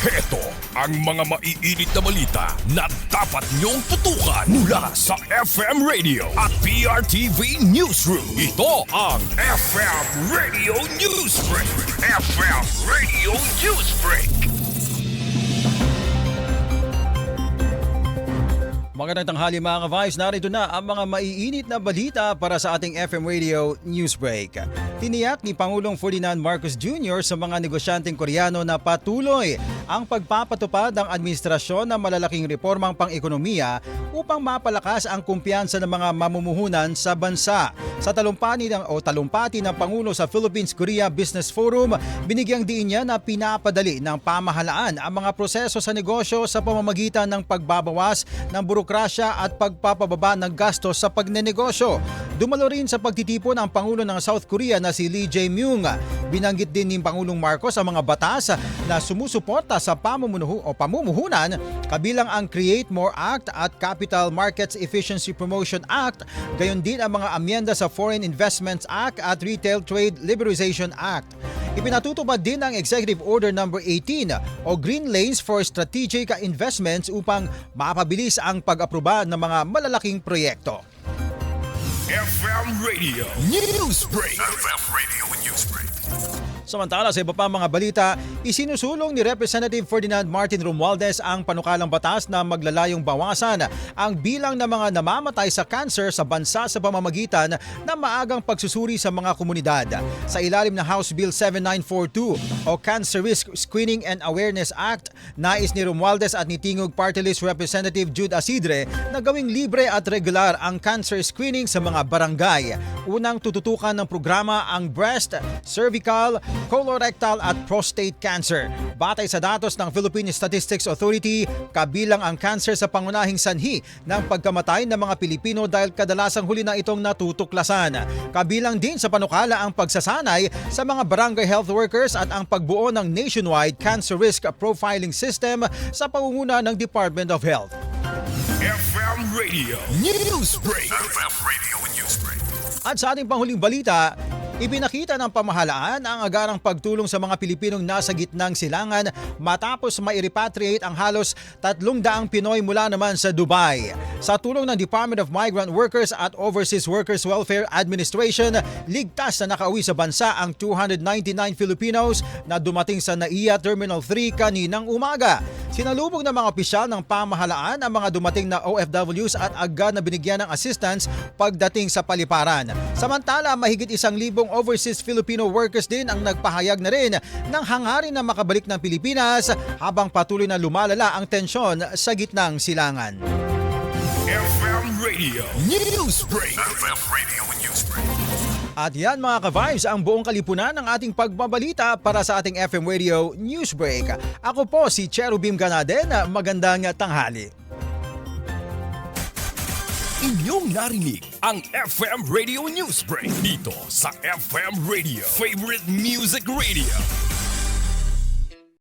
Heto ang mga maiinit na balita na dapat niyong tutukan mula sa FM Radio at PRTV Newsroom. Ito ang FM Radio Newsbreak. FM Radio Newsbreak. Magandang tanghali mga ka-Vibes, narito na ang mga maiinit na balita para sa ating FM Radio Newsbreak. Tiniyak ni Pangulong Ferdinand Marcos Jr. sa mga negosyanteng Koreano na patuloy ang pagpapatupad ng administrasyon ng malalaking reformang pang-ekonomiya upang mapalakas ang kumpiyansa ng mga mamumuhunan sa bansa. Sa talumpati ng Pangulo sa Philippines-Korea Business Forum, binigyang diin niya na pinapadali ng pamahalaan ang mga proseso sa negosyo sa pamamagitan ng pagbabawas ng burokrasya at pagpapababa ng gastos sa pagnenegosyo. Dumalo rin sa pagtitipon ang Pangulo ng South Korea na si Lee Jae-myung. Binanggit din ni Pangulong Marcos ang mga batas na sumusuporta sa pamumuhunan kabilang ang Create More Act at Capital Markets Efficiency Promotion Act, gayon din ang mga amyenda sa Foreign Investments Act at Retail Trade Liberalization Act. Ipinatutupad din ang Executive Order No. 18 o Green Lanes for Strategic Investments upang mapabilis ang pag-aproba ng mga malalaking proyekto. FM Radio Newsbreak. FM Radio Newsbreak. Samantala sa iba pa mga balita, isinusulong ni Representative Ferdinand Martin Romualdez ang panukalang batas na maglalayong bawasan ang bilang ng mga namamatay sa cancer sa bansa sa pamamagitan ng maagang pagsusuri sa mga komunidad. Sa ilalim ng House Bill 7942 o Cancer Risk Screening and Awareness Act, nais ni Romualdez at ni Tingog Party List Representative Jude Asidre na gawing libre at regular ang cancer screening sa mga barangay. Unang tututukan ng programa ang breast, cervical, colorectal at prostate cancer. Batay sa datos ng Philippine Statistics Authority, kabilang ang cancer sa pangunahing sanhi ng pagkamatay ng mga Pilipino dahil kadalasang huli na itong natutuklasan. Kabilang din sa panukala ang pagsasanay sa mga barangay health workers at ang pagbuo ng nationwide cancer risk profiling system sa pangunguna ng Department of Health. FM Radio Newsbreak. FM Radio Newsbreak. At sa ating panghuling balita, ipinakita ng pamahalaan ang agarang pagtulong sa mga Pilipinong nasa gitnang silangan matapos ma-repatriate ang halos 300 Pinoy mula naman sa Dubai. Sa tulong ng Department of Migrant Workers at Overseas Workers Welfare Administration, ligtas na nakauwi sa bansa ang 299 Filipinos na dumating sa NAIA Terminal 3 kaninang umaga. Sinalubog ng mga opisyal ng pamahalaan ang mga dumating na OFWs at agad na binigyan ng assistance pagdating sa paliparan. Samantala, mahigit 1,000 overseas Filipino workers din ang nagpahayag na rin ng hangarin na makabalik ng Pilipinas habang patuloy na lumalala ang tensyon sa gitnang silangan. FM Radio Newsbreak. FM Radio Newsbreak. At yan mga ka-Vibes, ang buong kalipunan ng ating pagbabalita para sa ating FM Radio Newsbreak. Ako po si Cherubim Ganaden, magandang tanghali. Inyong narinig ang FM Radio Newsbreak dito sa FM Radio, Favorite Music Radio.